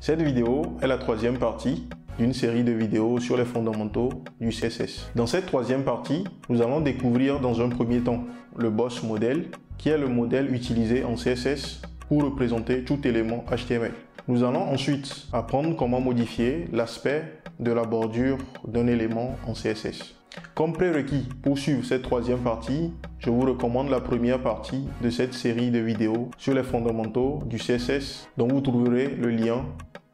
Cette vidéo est la troisième partie d'une série de vidéos sur les fondamentaux du CSS. Dans cette troisième partie, nous allons découvrir dans un premier temps le boss model, qui est le modèle utilisé en CSS pour représenter tout élément HTML. Nous allons ensuite apprendre comment modifier l'aspect de la bordure d'un élément en CSS. Comme prérequis pour suivre cette troisième partie, je vous recommande la première partie de cette série de vidéos sur les fondamentaux du CSS dont vous trouverez le lien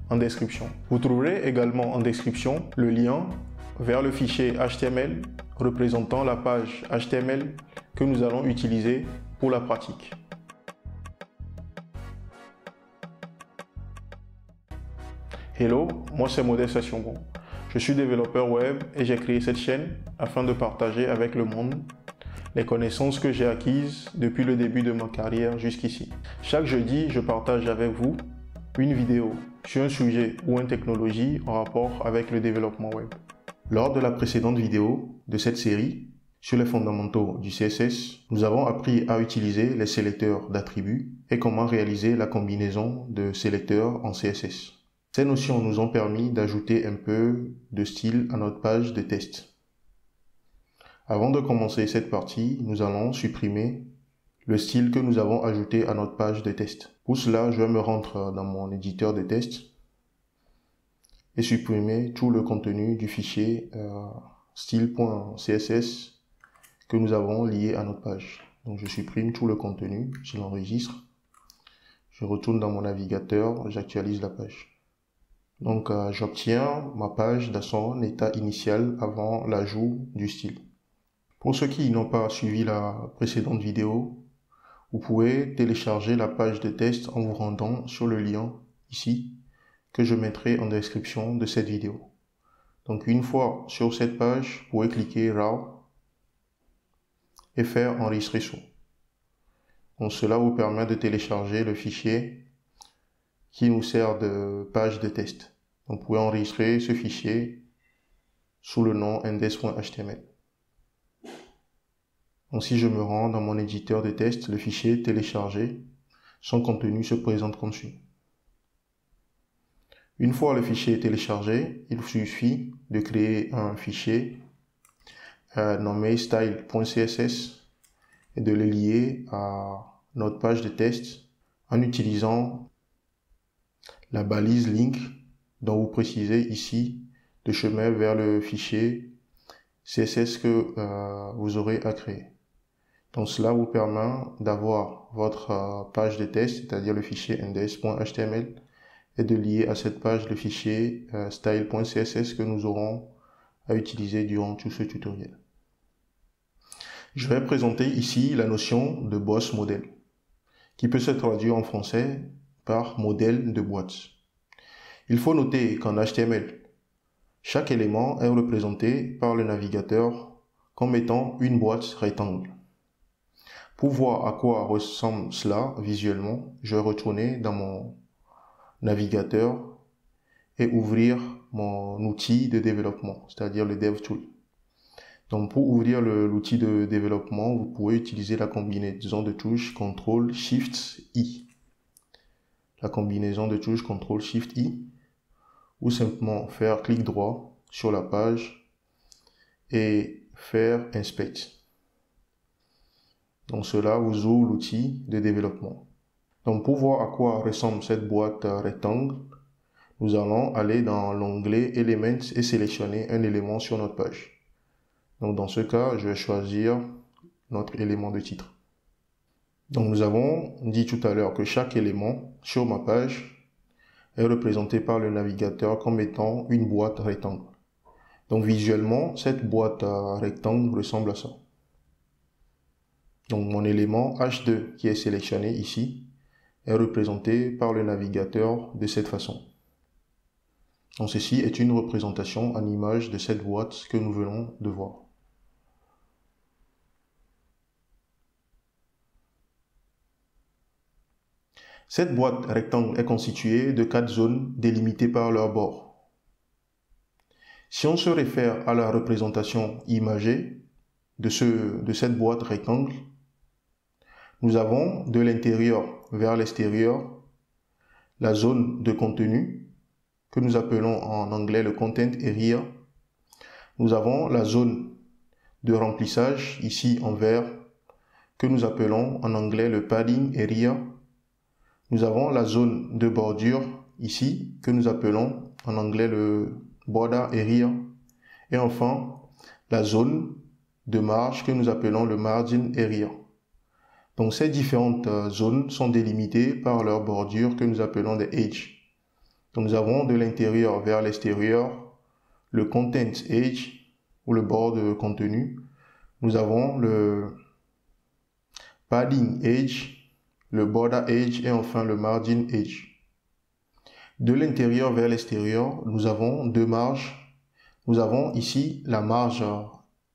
en description. Vous trouverez également en description le lien vers le fichier HTML représentant la page HTML que nous allons utiliser pour la pratique. Hello, moi c'est Modeste Asiongo. Je suis développeur web et j'ai créé cette chaîne afin de partager avec le monde les connaissances que j'ai acquises depuis le début de ma carrière jusqu'ici. Chaque jeudi, je partage avec vous une vidéo sur un sujet ou une technologie en rapport avec le développement web. Lors de la précédente vidéo de cette série sur les fondamentaux du CSS, nous avons appris à utiliser les sélecteurs d'attributs et comment réaliser la combinaison de sélecteurs en CSS. Ces notions nous ont permis d'ajouter un peu de style à notre page de test. Avant de commencer cette partie, nous allons supprimer le style que nous avons ajouté à notre page de test. Pour cela, je vais me rendre dans mon éditeur de test et supprimer tout le contenu du fichier style.css que nous avons lié à notre page. Donc je supprime tout le contenu, je l'enregistre, je retourne dans mon navigateur, j'actualise la page. Donc j'obtiens ma page dans son état initial avant l'ajout du style. Pour ceux qui n'ont pas suivi la précédente vidéo, vous pouvez télécharger la page de test en vous rendant sur le lien ici que je mettrai en description de cette vidéo. Donc une fois sur cette page, vous pouvez cliquer Raw et faire enregistrer sous. Donc cela vous permet de télécharger le fichier qui nous sert de page de test. Donc vous pouvez enregistrer ce fichier sous le nom index.html. Donc si je me rends dans mon éditeur de test, le fichier téléchargé, son contenu se présente comme suit. Une fois le fichier téléchargé, il suffit de créer un fichier nommé style.css et de le lier à notre page de test en utilisant la balise link dont vous précisez ici le chemin vers le fichier CSS que vous aurez à créer. Donc cela vous permet d'avoir votre page de test, c'est-à-dire le fichier index.html, et de lier à cette page le fichier style.css que nous aurons à utiliser durant tout ce tutoriel. Je vais présenter ici la notion de boss model, qui peut se traduire en français par modèle de boîte. Il faut noter qu'en HTML, chaque élément est représenté par le navigateur comme étant une boîte rectangle. Pour voir à quoi ressemble cela visuellement, je vais retourner dans mon navigateur et ouvrir mon outil de développement, c'est-à-dire le DevTool. Donc pour ouvrir l'outil de développement, vous pouvez utiliser la combinaison de touches CTRL-SHIFT-I. La combinaison de touches CTRL-SHIFT-I, ou simplement faire clic droit sur la page et faire Inspect. Donc cela vous ouvre l'outil de développement. Donc pour voir à quoi ressemble cette boîte rectangle, nous allons aller dans l'onglet Elements et sélectionner un élément sur notre page. Donc dans ce cas, je vais choisir notre élément de titre. Donc nous avons dit tout à l'heure que chaque élément sur ma page est représenté par le navigateur comme étant une boîte rectangle. Donc visuellement, cette boîte rectangle ressemble à ça. Donc mon élément H2 qui est sélectionné ici est représenté par le navigateur de cette façon. Donc ceci est une représentation en image de cette boîte que nous venons de voir. Cette boîte rectangle est constituée de 4 zones délimitées par leurs bords. Si on se réfère à la représentation imagée de cette boîte rectangle, nous avons de l'intérieur vers l'extérieur la zone de contenu que nous appelons en anglais le content area. Nous avons la zone de remplissage, ici en vert, que nous appelons en anglais le padding area. Nous avons la zone de bordure, ici, que nous appelons en anglais le border area. Et enfin, la zone de marge que nous appelons le margin area. Donc ces différentes zones sont délimitées par leur bordure que nous appelons des edges. Donc nous avons de l'intérieur vers l'extérieur le content edge ou le bord de contenu. Nous avons le padding edge, le border edge et enfin le margin edge. De l'intérieur vers l'extérieur, nous avons deux marges. Nous avons ici la marge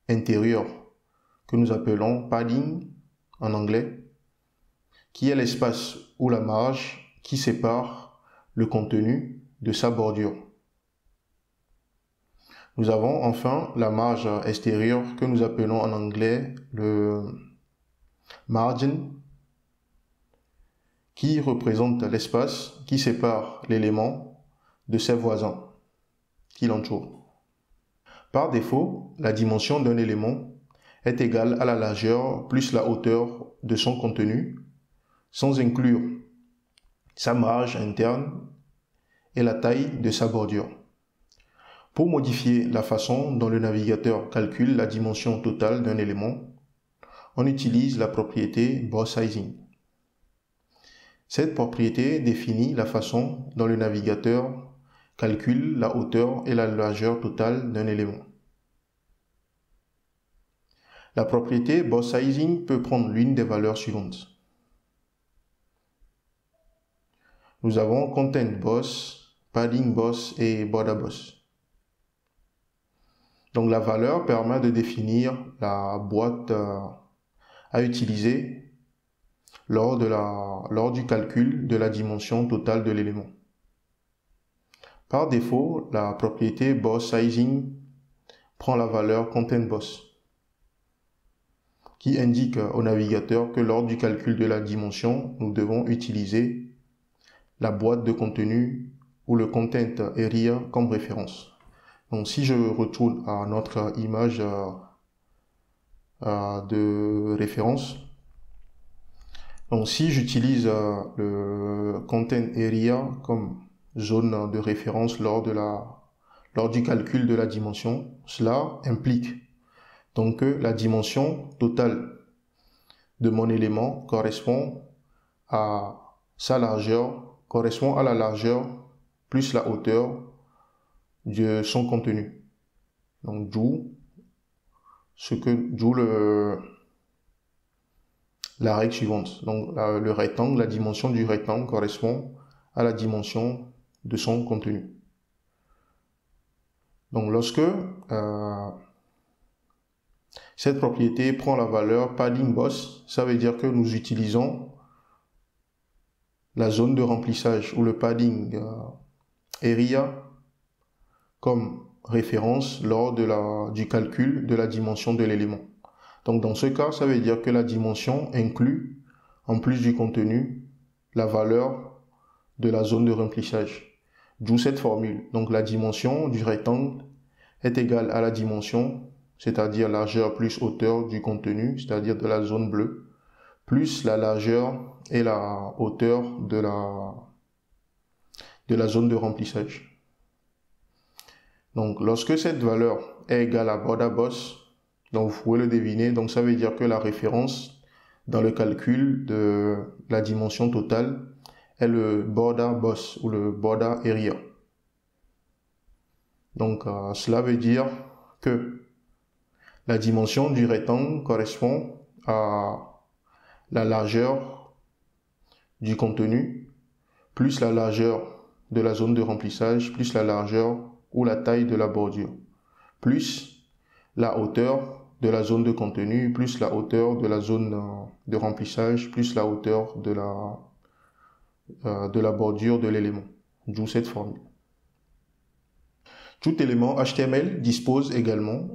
intérieure que nous appelons padding en anglais, qui est l'espace ou la marge qui sépare le contenu de sa bordure. Nous avons enfin la marge extérieure que nous appelons en anglais le margin, qui représente l'espace qui sépare l'élément de ses voisins qui l'entourent. Par défaut, la dimension d'un élément est égale à la largeur plus la hauteur de son contenu, sans inclure sa marge interne et la taille de sa bordure. Pour modifier la façon dont le navigateur calcule la dimension totale d'un élément, on utilise la propriété boss sizing. Cette propriété définit la façon dont le navigateur calcule la hauteur et la largeur totale d'un élément. La propriété boss sizing peut prendre l'une des valeurs suivantes. Nous avons content boss, padding boss et border boss. Donc la valeur permet de définir la boîte à utiliser lors du calcul de la dimension totale de l'élément. Par défaut, la propriété boss sizing prend la valeur content boss, qui indique au navigateur que lors du calcul de la dimension, nous devons utiliser la boîte de contenu ou le content area comme référence. Donc si je retourne à notre image de référence, donc si j'utilise le content area comme zone de référence lors du calcul de la dimension, cela implique donc que la dimension totale de mon élément correspond à sa largeur, correspond à la largeur plus la hauteur de son contenu. Donc d'où la règle suivante. Donc le rectangle, la dimension du rectangle correspond à la dimension de son contenu. Donc lorsque cette propriété prend la valeur padding boss, ça veut dire que nous utilisons la zone de remplissage ou le padding area comme référence lors du calcul de la dimension de l'élément. Donc dans ce cas, ça veut dire que la dimension inclut, en plus du contenu, la valeur de la zone de remplissage. D'où cette formule. Donc la dimension du rectangle est égale à la dimension, c'est-à-dire largeur plus hauteur du contenu, c'est-à-dire de la zone bleue, plus la largeur et la hauteur de la zone de remplissage. Donc lorsque cette valeur est égale à border boss, donc vous pouvez le deviner, donc ça veut dire que la référence dans le calcul de la dimension totale est le border boss ou le border area. Donc cela veut dire que la dimension du rectangle correspond à la largeur du contenu plus la largeur de la zone de remplissage plus la largeur ou la taille de la bordure plus la hauteur de la zone de contenu plus la hauteur de la zone de remplissage plus la hauteur de la bordure de l'élément. D'où cette formule. Tout élément HTML dispose également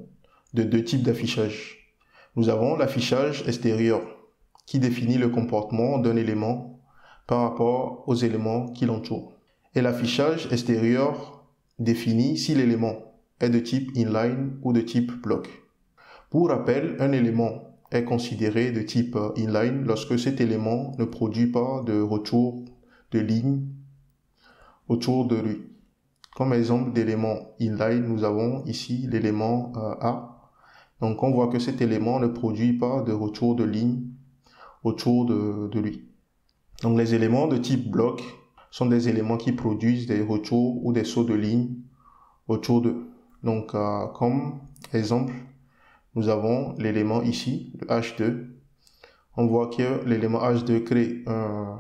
de deux types d'affichage. Nous avons l'affichage extérieur qui définit le comportement d'un élément par rapport aux éléments qui l'entourent. Et l'affichage extérieur définit si l'élément est de type inline ou de type bloc. Pour rappel, un élément est considéré de type inline lorsque cet élément ne produit pas de retour de ligne autour de lui. Comme exemple d'élément inline, nous avons ici l'élément A. Donc on voit que cet élément ne produit pas de retour de ligne autour de lui. Donc les éléments de type bloc sont des éléments qui produisent des retours ou des sauts de ligne autour d'eux. Donc comme exemple, nous avons l'élément ici, le H2. On voit que l'élément H2 crée un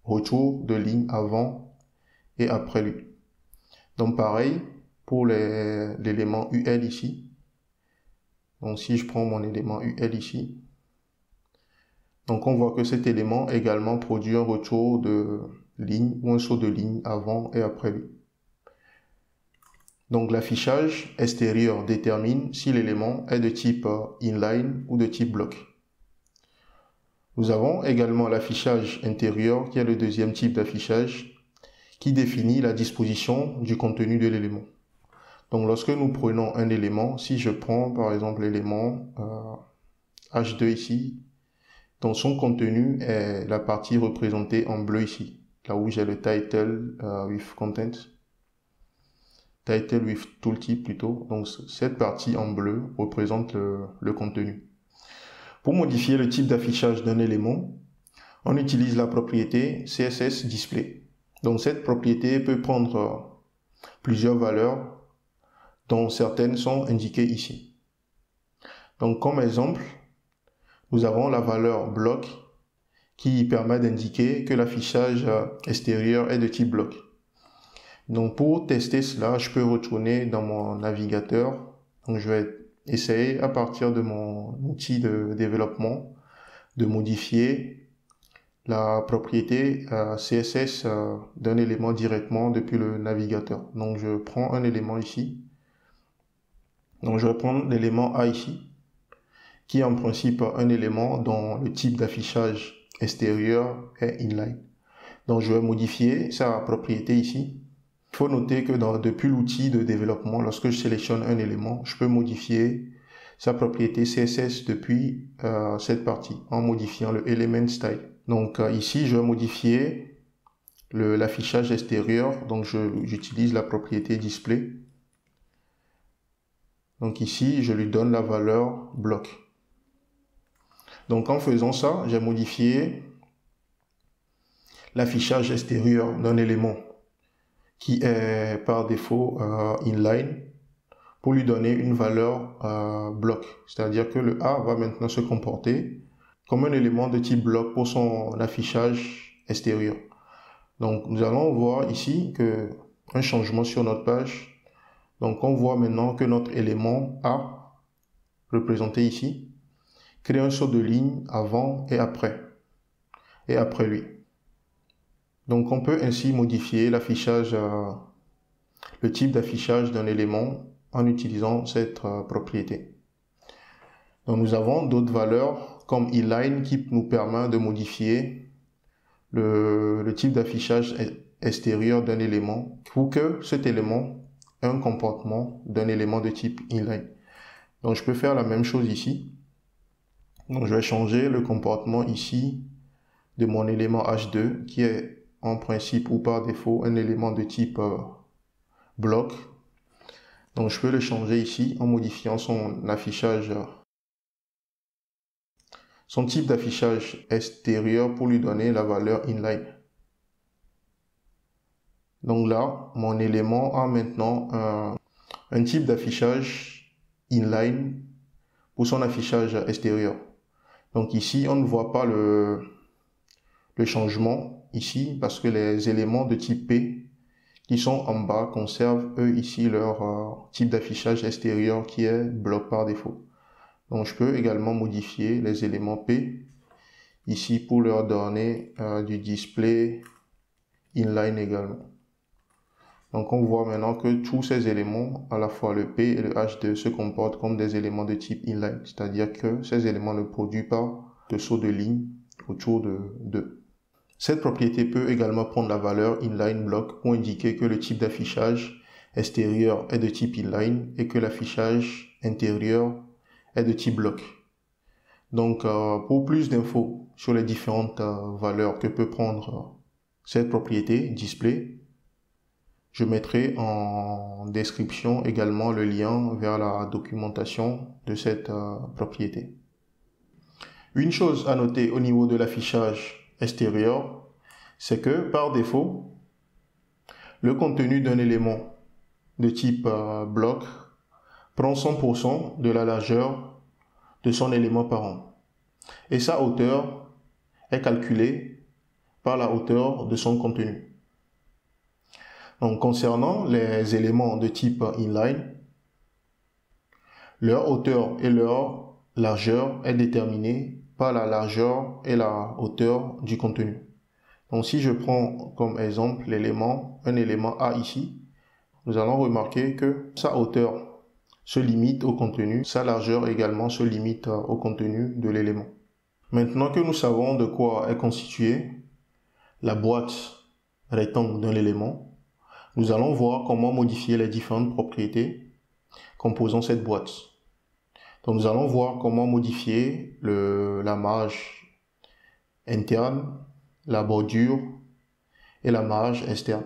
retour de ligne avant et après lui. Donc pareil pour l'élément UL ici. Donc si je prends mon élément UL ici, donc on voit que cet élément également produit un retour de ligne ou un saut de ligne avant et après lui. Donc l'affichage extérieur détermine si l'élément est de type inline ou de type bloc. Nous avons également l'affichage intérieur qui est le deuxième type d'affichage qui définit la disposition du contenu de l'élément. Donc lorsque nous prenons un élément, si je prends par exemple l'élément H2 ici, donc son contenu est la partie représentée en bleu ici, là où j'ai le title with content, title with tooltip plutôt, donc cette partie en bleu représente le contenu. Pour modifier le type d'affichage d'un élément, on utilise la propriété CSS display. Donc cette propriété peut prendre plusieurs valeurs dont certaines sont indiquées ici. Donc comme exemple, nous avons la valeur bloc qui permet d'indiquer que l'affichage extérieur est de type bloc. Donc pour tester cela, je peux retourner dans mon navigateur. Donc je vais essayer à partir de mon outil de développement de modifier la propriété CSS d'un élément directement depuis le navigateur. Donc je prends un élément ici. Donc je vais prendre l'élément A ici, qui est en principe un élément dont le type d'affichage extérieur est inline. Donc je vais modifier sa propriété ici. Il faut noter que depuis l'outil de développement, lorsque je sélectionne un élément, je peux modifier sa propriété CSS depuis cette partie en modifiant le element style. Donc ici, je vais modifier l'affichage extérieur. Donc j'utilise la propriété display. Donc ici, je lui donne la valeur bloc. Donc en faisant ça, j'ai modifié l'affichage extérieur d'un élément qui est par défaut inline pour lui donner une valeur bloc. C'est-à-dire que le A va maintenant se comporter comme un élément de type bloc pour son affichage extérieur. Donc nous allons voir ici un changement sur notre page. Donc on voit maintenant que notre élément A, représenté ici, crée un saut de ligne avant et après lui. Donc on peut ainsi modifier l'affichage, le type d'affichage d'un élément en utilisant cette propriété. Donc nous avons d'autres valeurs comme inline qui nous permet de modifier le type d'affichage extérieur d'un élément pour que cet élément ait un comportement d'un élément de type inline. Donc je peux faire la même chose ici. Donc je vais changer le comportement ici de mon élément H2 qui est en principe ou par défaut un élément de type bloc. Donc je peux le changer ici en modifiant son affichage, son type d'affichage extérieur pour lui donner la valeur inline. Donc là, mon élément a maintenant un type d'affichage inline pour son affichage extérieur. Donc ici, on ne voit pas le changement ici parce que les éléments de type P qui sont en bas conservent eux ici leur type d'affichage extérieur qui est bloc par défaut. Donc je peux également modifier les éléments P ici pour leur donner du display inline également. Donc on voit maintenant que tous ces éléments, à la fois le P et le H2, se comportent comme des éléments de type inline, c'est-à-dire que ces éléments ne produisent pas de saut de ligne autour d'eux. Cette propriété peut également prendre la valeur inline block pour indiquer que le type d'affichage extérieur est de type inline et que l'affichage intérieur est de type block. Donc, pour plus d'infos sur les différentes valeurs que peut prendre cette propriété display, je mettrai en description également le lien vers la documentation de cette propriété. Une chose à noter au niveau de l'affichage extérieur, c'est que par défaut, le contenu d'un élément de type bloc prend 100% de la largeur de son élément parent. Et sa hauteur est calculée par la hauteur de son contenu. Donc, concernant les éléments de type inline, leur hauteur et leur largeur est déterminée par la largeur et la hauteur du contenu. Donc, si je prends comme exemple un élément A ici, nous allons remarquer que sa hauteur se limite au contenu, sa largeur également se limite au contenu de l'élément. Maintenant que nous savons de quoi est constituée la boîte rectangle de l'élément, nous allons voir comment modifier les différentes propriétés composant cette boîte. Donc nous allons voir comment modifier la marge interne, la bordure et la marge externe.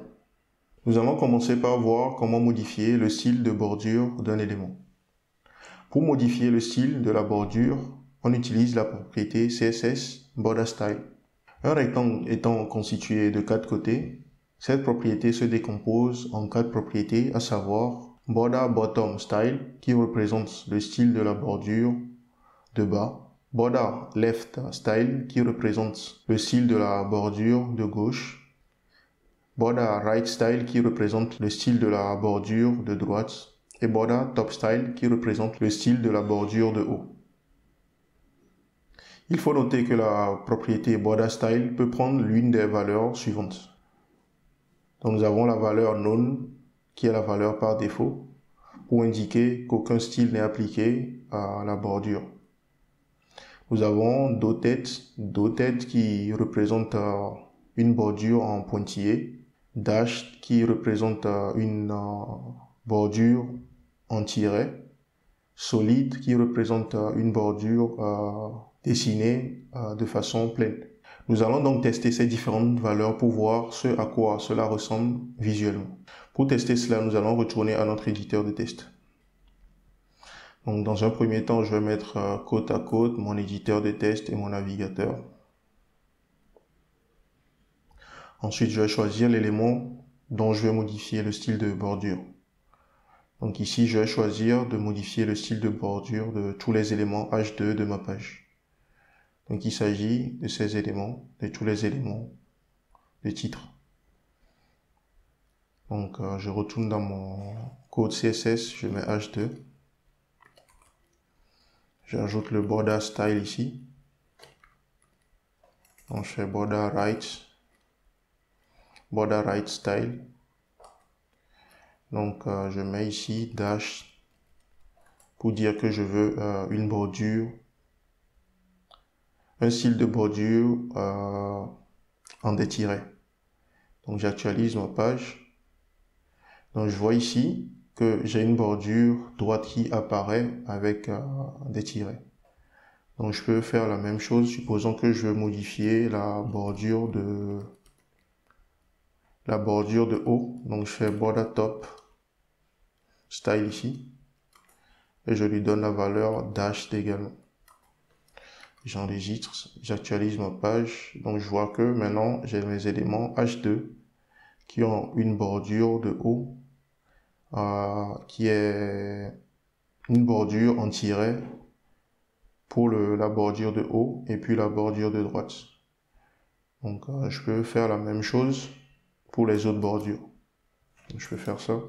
Nous allons commencer par voir comment modifier le style de bordure d'un élément. Pour modifier le style de la bordure, on utilise la propriété CSS Border Style. Un rectangle étant constitué de 4 côtés, cette propriété se décompose en 4 propriétés, à savoir Border Bottom Style, qui représente le style de la bordure de bas, Border Left Style, qui représente le style de la bordure de gauche, Border Right Style, qui représente le style de la bordure de droite, et Border Top Style, qui représente le style de la bordure de haut. Il faut noter que la propriété Border Style peut prendre l'une des valeurs suivantes. Donc nous avons la valeur none, qui est la valeur par défaut, pour indiquer qu'aucun style n'est appliqué à la bordure. Nous avons dotted qui représente une bordure en pointillé, dash qui représente une bordure en tiret, solide qui représente une bordure dessinée de façon pleine. Nous allons donc tester ces différentes valeurs pour voir ce à quoi cela ressemble visuellement. Pour tester cela, nous allons retourner à notre éditeur de test. Donc, dans un premier temps, je vais mettre côte à côte mon éditeur de test et mon navigateur. Ensuite, je vais choisir l'élément dont je vais modifier le style de bordure. Donc ici, je vais choisir de modifier le style de bordure de tous les éléments H2 de ma page. Donc il s'agit de ces éléments, de tous les éléments de titre. Donc je retourne dans mon code CSS, je mets H2. J'ajoute le border style ici. Donc je fais border right style. Donc je mets ici dash pour dire que je veux une bordure, un style de bordure en des tirets. Donc j'actualise ma page. Donc je vois ici que j'ai une bordure droite qui apparaît avec des tirets. Donc je peux faire la même chose, supposons que je veux modifier la bordure de haut. Donc je fais border top style ici et je lui donne la valeur dash également. J'enregistre, j'actualise ma page, donc je vois que maintenant j'ai mes éléments H2 qui ont une bordure de haut qui est une bordure en tiret pour la bordure de haut et puis la bordure de droite. Donc je peux faire la même chose pour les autres bordures. Donc, je peux faire ça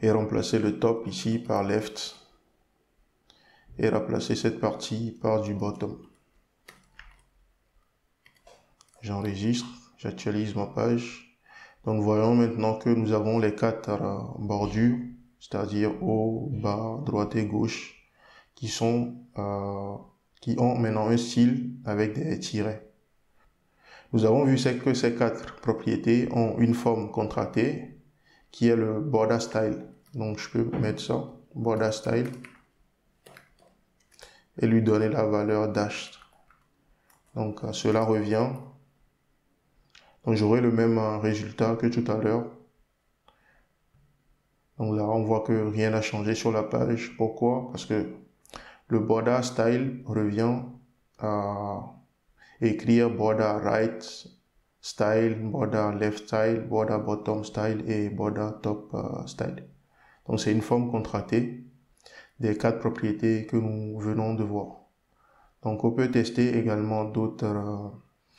et remplacer le top ici par left et remplacer cette partie par du bottom. J'enregistre, j'actualise ma page. Donc voyons maintenant que nous avons les 4 bordures, c'est-à-dire haut, bas, droite et gauche, qui ont maintenant un style avec des tirets. Nous avons vu que ces 4 propriétés ont une forme contractée qui est le border style. Donc je peux mettre ça, border style, et lui donner la valeur dashed. Donc cela revient. Donc j'aurai le même résultat que tout à l'heure. Donc là on voit que rien n'a changé sur la page. Pourquoi? Parce que le border style revient à écrire border right style, border left style, border bottom style et border top style. Donc c'est une forme contractée des 4 propriétés que nous venons de voir. Donc on peut tester également d'autres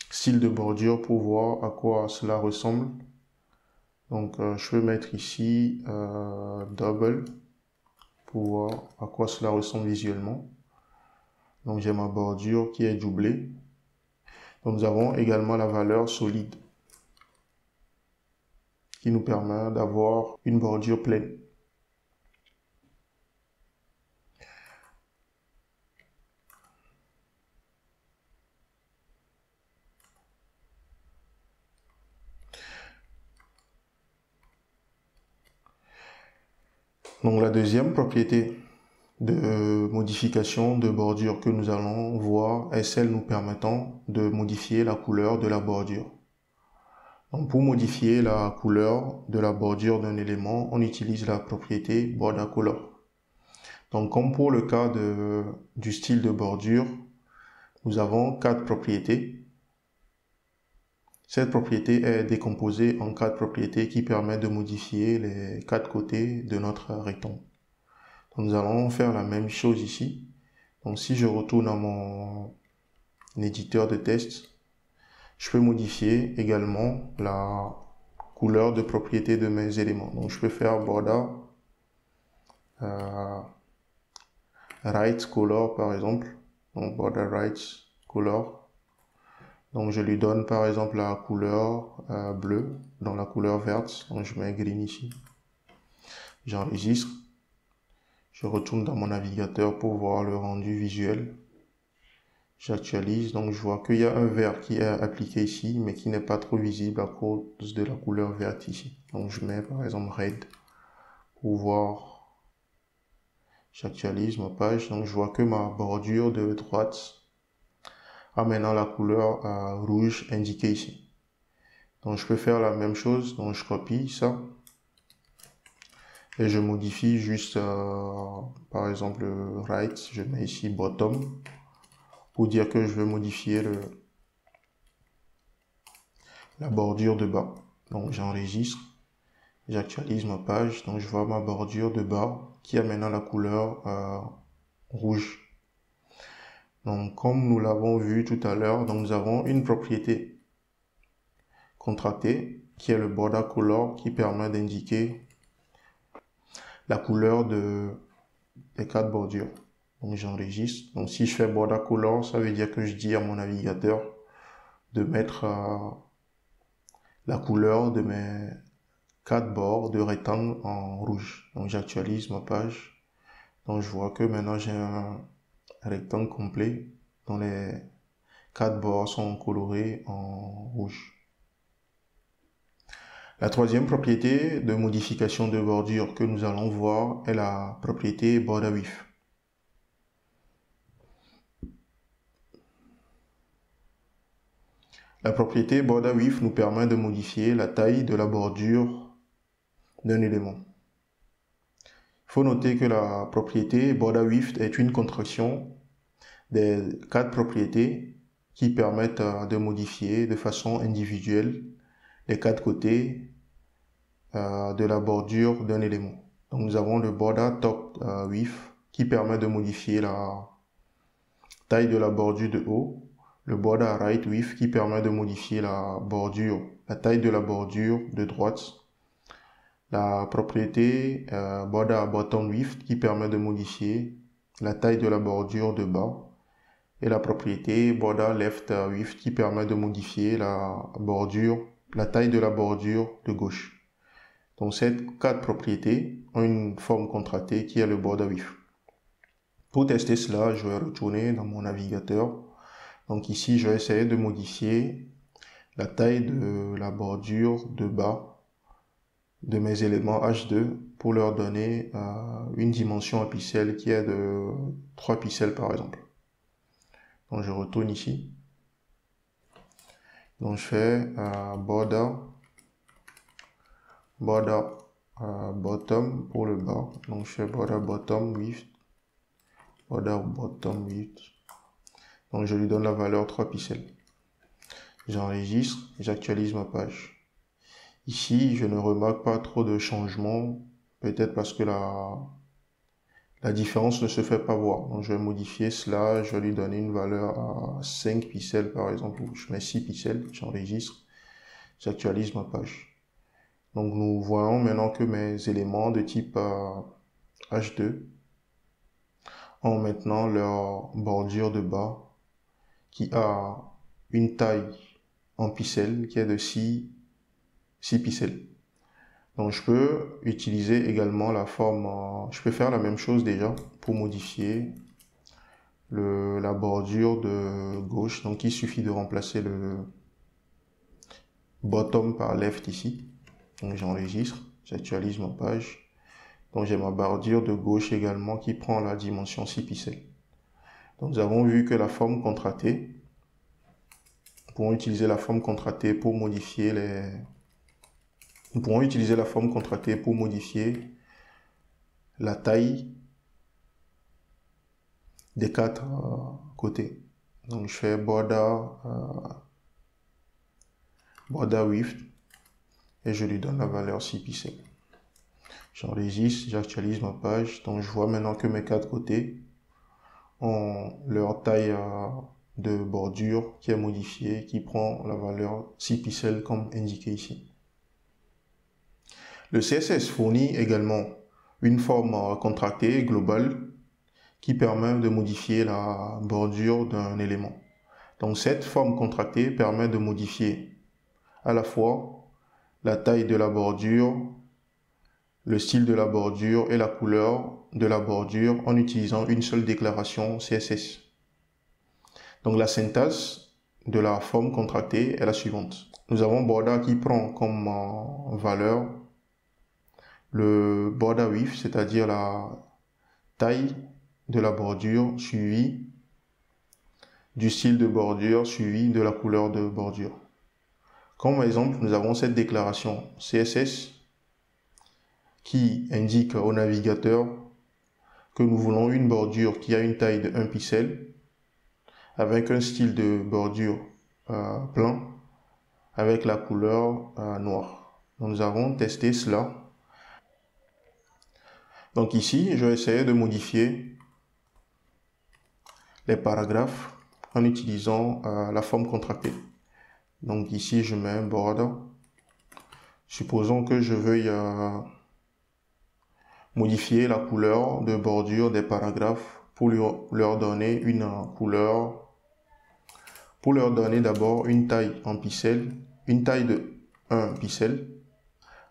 styles de bordure pour voir à quoi cela ressemble. Donc je peux mettre ici double pour voir à quoi cela ressemble visuellement. Donc j'ai ma bordure qui est doublée. Donc nous avons également la valeur solide qui nous permet d'avoir une bordure pleine. Donc la deuxième propriété de modification de bordure que nous allons voir est celle nous permettant de modifier la couleur de la bordure. Donc pour modifier la couleur de la bordure d'un élément, on utilise la propriété border color. Donc comme pour le cas du style de bordure, nous avons 4 propriétés. Cette propriété est décomposée en 4 propriétés qui permettent de modifier les 4 côtés de notre rectangle. Donc nous allons faire la même chose ici. Donc si je retourne à mon éditeur de test, je peux modifier également la couleur de propriété de mes éléments. Donc je peux faire border right color par exemple. Donc border right color. Donc je lui donne par exemple la couleur bleue dans la couleur verte. Donc je mets green ici. J'enregistre. Je retourne dans mon navigateur pour voir le rendu visuel. J'actualise, donc je vois qu'il y a un vert qui est appliqué ici, mais qui n'est pas trop visible à cause de la couleur verte ici. Donc je mets par exemple red pour voir. J'actualise ma page, donc je vois que ma bordure de droite a maintenant la couleur rouge indiquée ici. Donc je peux faire la même chose, donc je copie ça. Et je modifie juste, par exemple, right, je mets ici bottom, pour dire que je veux modifier la bordure de bas. Donc j'enregistre, j'actualise ma page, donc je vois ma bordure de bas qui a maintenant la couleur rouge. Donc comme nous l'avons vu tout à l'heure, donc nous avons une propriété contractée qui est le border color qui permet d'indiquer la couleur des 4 bordures. Donc j'enregistre. Donc si je fais border color, ça veut dire que je dis à mon navigateur de mettre la couleur de mes 4 bords de rectangle en rouge. Donc j'actualise ma page. Donc je vois que maintenant j'ai un rectangle complet dont les 4 bords sont colorés en rouge. La troisième propriété de modification de bordure que nous allons voir est la propriété border width. La propriété border width nous permet de modifier la taille de la bordure d'un élément. Il faut noter que la propriété border width est une contraction des 4 propriétés qui permettent de modifier de façon individuelle les 4 côtés de la bordure d'un élément. Donc nous avons le border top width qui permet de modifier la taille de la bordure de haut, le border right width qui permet de modifier la taille de la bordure de droite, la propriété border bottom width qui permet de modifier la taille de la bordure de bas, et la propriété border left width qui permet de modifier la taille de la bordure de gauche. Donc ces 4 propriétés ont une forme contractée qui est le border width. Pour tester cela, je vais retourner dans mon navigateur. Donc ici, je vais essayer de modifier la taille de la bordure de bas de mes éléments H2 pour leur donner une dimension en pixels qui est de 3 pixels par exemple. Donc je retourne ici. Donc je fais border bottom pour le bas. Donc je fais border bottom width. Border bottom width. Donc je lui donne la valeur 3 pixels. J'enregistre, j'actualise ma page. Ici, je ne remarque pas trop de changements, peut-être parce que la différence ne se fait pas voir. Donc je vais modifier cela, je vais lui donner une valeur à 5 pixels par exemple, ou je mets 6 pixels, j'enregistre, j'actualise ma page. Donc nous voyons maintenant que mes éléments de type H2 ont maintenant leur bordure de bas qui a une taille en pixels qui est de 6 pixels. Donc je peux utiliser également la forme, je peux faire la même chose déjà pour modifier la bordure de gauche. Donc il suffit de remplacer le bottom par left ici. Donc j'enregistre, j'actualise ma page. Donc j'ai ma bordure de gauche également qui prend la dimension 6 pixels. Donc nous avons vu que la forme contractée, nous pourrons utiliser la forme contractée pour modifier la taille des 4 côtés. Donc je fais border width et je lui donne la valeur 6 pixels. J'enregistre, j'actualise ma page. Donc je vois maintenant que mes 4 côtés ont leur taille de bordure qui est modifiée, qui prend la valeur 6 pixels comme indiqué ici. Le CSS fournit également une forme contractée globale qui permet de modifier la bordure d'un élément. Donc cette forme contractée permet de modifier à la fois la taille de la bordure, le style de la bordure et la couleur de la bordure en utilisant une seule déclaration CSS. Donc la syntaxe de la forme contractée est la suivante. Nous avons border qui prend comme valeur le border width, c'est-à-dire la taille de la bordure suivie du style de bordure suivi de la couleur de bordure. Comme exemple, nous avons cette déclaration CSS qui indique au navigateur que nous voulons une bordure qui a une taille de 1 pixel avec un style de bordure blanc avec la couleur noire. Donc, nous avons testé cela. Donc ici, je vais essayer de modifier les paragraphes en utilisant la forme contractée. Donc ici, je mets un border. Supposons que je veuille modifier la couleur de bordure des paragraphes pour leur donner une couleur, pour leur donner d'abord une taille en pixels, une taille de 1 pixel,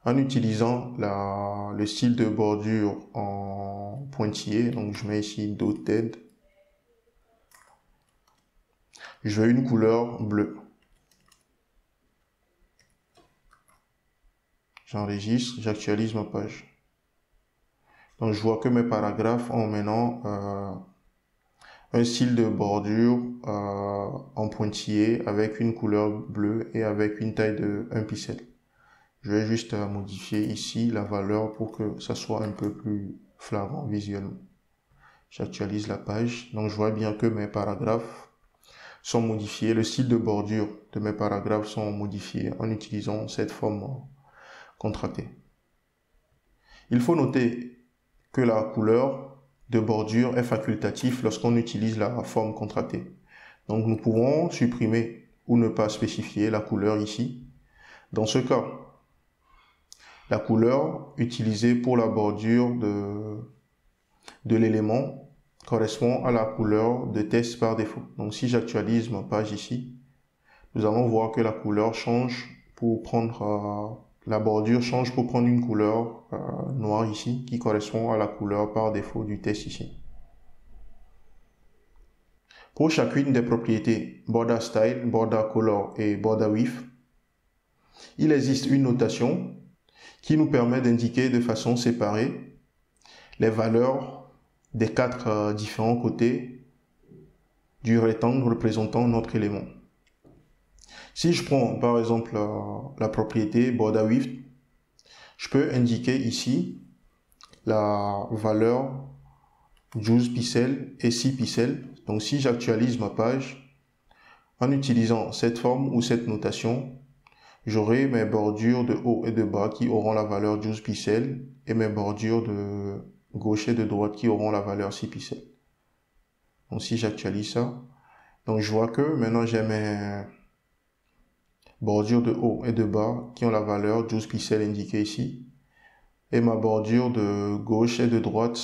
en utilisant le style de bordure en pointillé. Donc je mets ici dotted. Je veux une couleur bleue. J'enregistre, j'actualise ma page. Donc je vois que mes paragraphes ont maintenant un style de bordure en pointillé avec une couleur bleue et avec une taille de 1 pixel. Je vais juste modifier ici la valeur pour que ça soit un peu plus flagrant visuellement. J'actualise la page. Donc je vois bien que mes paragraphes sont modifiés. Le style de bordure de mes paragraphes sont modifiés en utilisant cette forme contractée. Il faut noter que la couleur de bordure est facultative lorsqu'on utilise la forme contractée. Donc nous pouvons supprimer ou ne pas spécifier la couleur ici. Dans ce cas, la couleur utilisée pour la bordure de l'élément correspond à la couleur de test par défaut. Donc si j'actualise ma page ici, nous allons voir que la couleur change pour prendre la bordure change pour prendre une couleur noire ici qui correspond à la couleur par défaut du test ici. Pour chacune des propriétés border style, border color et border width, il existe une notation qui nous permet d'indiquer de façon séparée les valeurs des quatre différents côtés du rectangle représentant notre élément. Si je prends par exemple la propriété border width, je peux indiquer ici la valeur 12 pixels et 6 pixels. Donc si j'actualise ma page en utilisant cette forme ou cette notation, j'aurai mes bordures de haut et de bas qui auront la valeur 12 pixels et mes bordures de gauche et de droite qui auront la valeur 6 pixels. Donc si j'actualise ça, donc je vois que maintenant j'ai mes bordures de haut et de bas qui ont la valeur 12 pixels indiquée ici, et ma bordure de gauche et de droite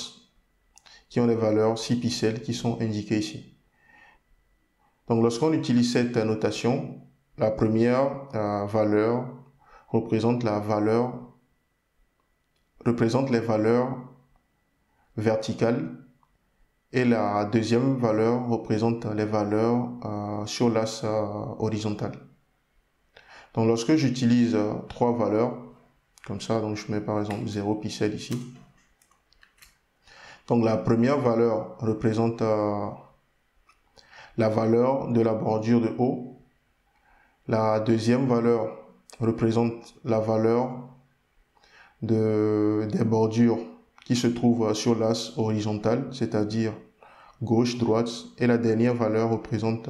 qui ont les valeurs 6 pixels qui sont indiquées ici. Donc lorsqu'on utilise cette notation, la première valeur représente les valeurs verticales et la deuxième valeur représente les valeurs sur l'axe horizontal. Donc lorsque j'utilise trois valeurs, comme ça, donc je mets par exemple 0 pixels ici. Donc la première valeur représente la valeur de la bordure de haut. La deuxième valeur représente la valeur des bordures qui se trouvent sur l'axe horizontal, c'est-à-dire gauche, droite. Et la dernière valeur représente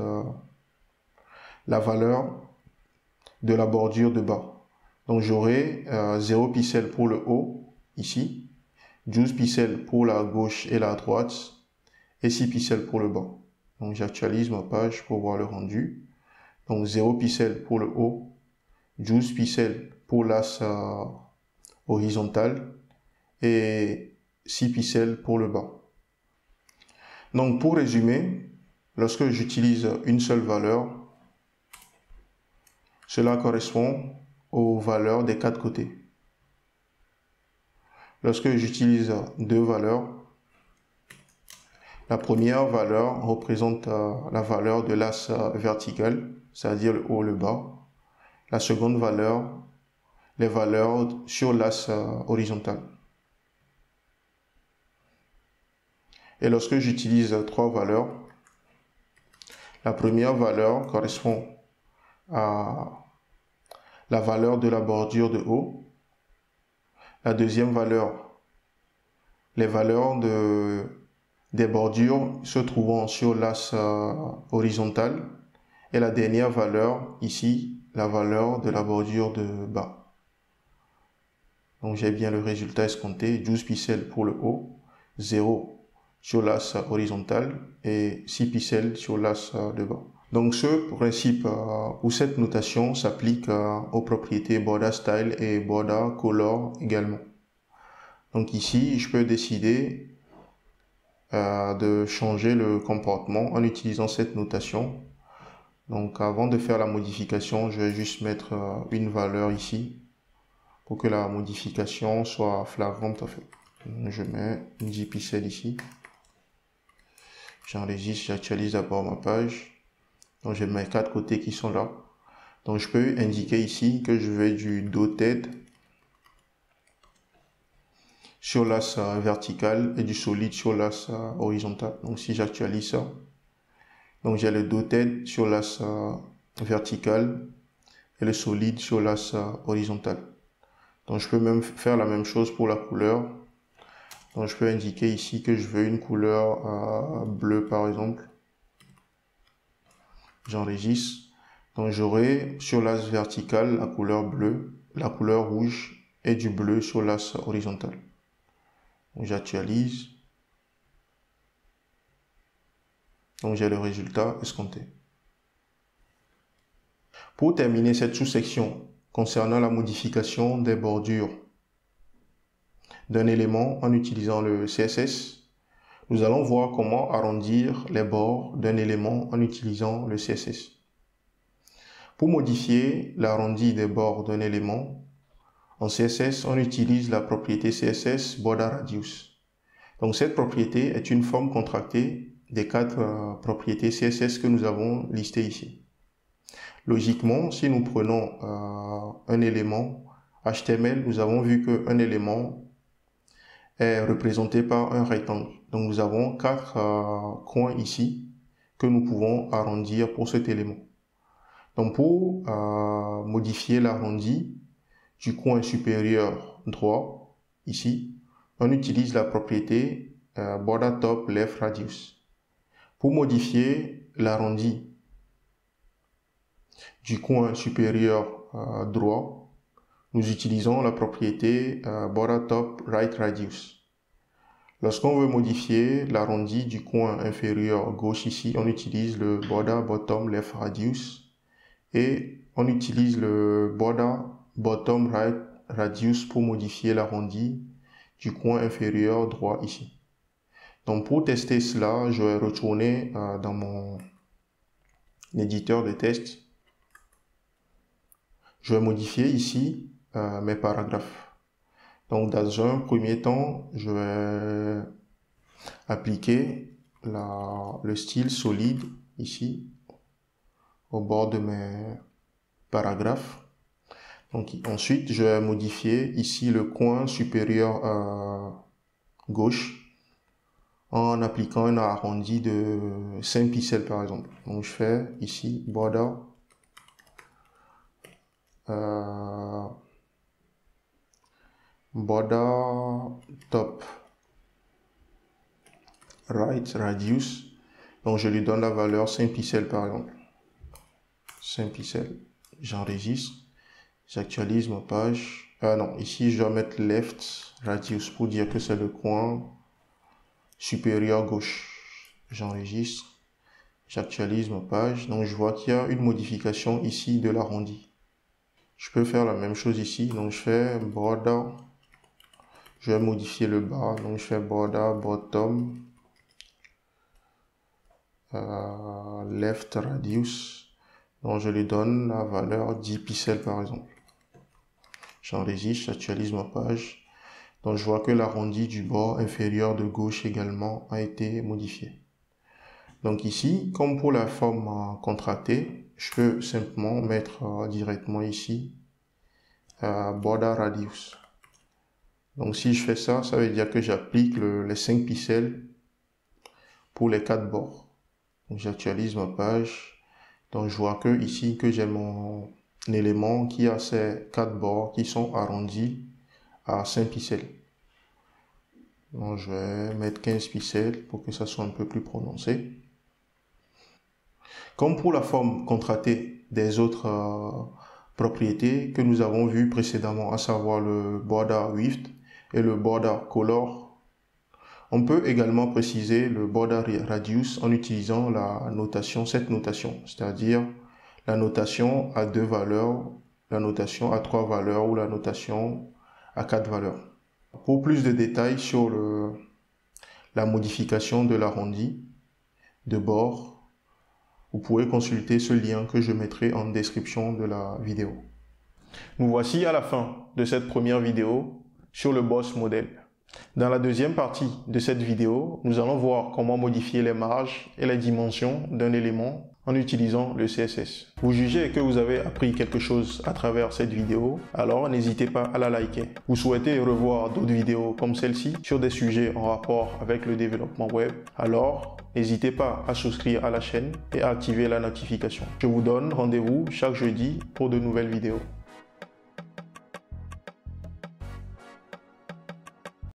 la valeur de la bordure de bas. Donc j'aurai 0 pixels pour le haut, ici, 12 pixels pour la gauche et la droite, et 6 pixels pour le bas. Donc j'actualise ma page pour voir le rendu. Donc 0 pixels pour le haut, 12 pixels pour l'axe horizontal et 6 pixels pour le bas. Donc pour résumer, lorsque j'utilise une seule valeur, cela correspond aux valeurs des quatre côtés. Lorsque j'utilise deux valeurs, la première valeur représente la valeur de l'axe vertical, c'est-à-dire le haut et le bas. La seconde valeur, les valeurs sur l'axe horizontal. Et lorsque j'utilise trois valeurs, la première valeur correspond à la valeur de la bordure de haut. La deuxième valeur, les valeurs des bordures se trouvant sur l'axe horizontal. Et la dernière valeur, ici, la valeur de la bordure de bas. Donc j'ai bien le résultat escompté, 12 pixels pour le haut, 0 sur l'axe horizontal et 6 pixels sur l'axe de bas. Donc ce principe ou cette notation s'applique aux propriétés border style et border color également. Donc ici, je peux décider de changer le comportement en utilisant cette notation. Donc avant de faire la modification, je vais juste mettre une valeur ici pour que la modification soit flagrante en fait. Je mets 10 pixels ici. J'enregistre, j'actualise d'abord ma page. Donc j'ai mes quatre côtés qui sont là. Donc je peux indiquer ici que je veux du dotted sur l'axe vertical et du solide sur l'axe horizontal. Donc si j'actualise ça, donc j'ai le dotted sur l'axe vertical et le solide sur l'axe horizontal. Donc je peux même faire la même chose pour la couleur. Donc je peux indiquer ici que je veux une couleur bleue par exemple. J'enregistre. Donc j'aurai sur l'axe vertical la couleur bleue, la couleur rouge et du bleu sur l'axe horizontal. Donc j'actualise. Donc j'ai le résultat escompté. Pour terminer cette sous-section concernant la modification des bordures d'un élément en utilisant le CSS, nous allons voir comment arrondir les bords d'un élément en utilisant le CSS. Pour modifier l'arrondi des bords d'un élément, en CSS, on utilise la propriété CSS Border Radius. Donc cette propriété est une forme contractée des quatre propriétés CSS que nous avons listées ici. Logiquement, si nous prenons un élément HTML, nous avons vu qu'un élément est représenté par un rectangle. Donc nous avons 4 coins ici que nous pouvons arrondir pour cet élément. Donc pour modifier l'arrondi du coin supérieur droit, ici, on utilise la propriété border top left radius. Pour modifier l'arrondi du coin supérieur droit, nous utilisons la propriété border top right radius. Lorsqu'on veut modifier l'arrondi du coin inférieur gauche ici, on utilise le border bottom left radius et on utilise le border bottom right radius pour modifier l'arrondi du coin inférieur droit ici. Donc pour tester cela, je vais retourner dans mon éditeur de test. Je vais modifier ici mes paragraphes. Donc dans un premier temps, je vais appliquer le style solide ici au bord de mes paragraphes. Donc ensuite, je vais modifier ici le coin supérieur gauche en appliquant un arrondi de 5 pixels par exemple. Donc je fais ici border top right radius. Donc je lui donne la valeur 5 pixels par exemple. 5 pixels. J'enregistre. J'actualise ma page. Non, ici je dois mettre left radius pour dire que c'est le coin supérieur gauche. J'enregistre. J'actualise ma page. Donc je vois qu'il y a une modification ici de l'arrondi. Je peux faire la même chose ici. Donc je fais border. Je vais modifier le bas. Donc je fais border bottom left radius. Donc je lui donne la valeur 10 pixels par exemple. J'enregistre, j'actualise ma page. Donc je vois que l'arrondi du bord inférieur de gauche également a été modifié. Donc ici, comme pour la forme contractée, je peux simplement mettre directement ici border radius. Donc si je fais ça, ça veut dire que j'applique les 5 pixels pour les 4 bords. Donc j'actualise ma page. Donc je vois que ici que j'ai mon élément qui a ces 4 bords qui sont arrondis à 5 pixels. Donc je vais mettre 15 pixels pour que ça soit un peu plus prononcé. Comme pour la forme contractée des autres propriétés que nous avons vues précédemment, à savoir le border width et le border color, on peut également préciser le border radius en utilisant cette notation, c'est-à-dire la notation à 2 valeurs, la notation à 3 valeurs ou la notation à 4 valeurs. Pour plus de détails sur la modification de l'arrondi de bord, vous pouvez consulter ce lien que je mettrai en description de la vidéo. Nous voici à la fin de cette première vidéo sur le boss model. Dans la deuxième partie de cette vidéo, nous allons voir comment modifier les marges et les dimensions d'un élément en utilisant le CSS. Vous jugez que vous avez appris quelque chose à travers cette vidéo, alors n'hésitez pas à la liker. Vous souhaitez revoir d'autres vidéos comme celle-ci sur des sujets en rapport avec le développement web, alors n'hésitez pas à souscrire à la chaîne et à activer la notification. Je vous donne rendez-vous chaque jeudi pour de nouvelles vidéos.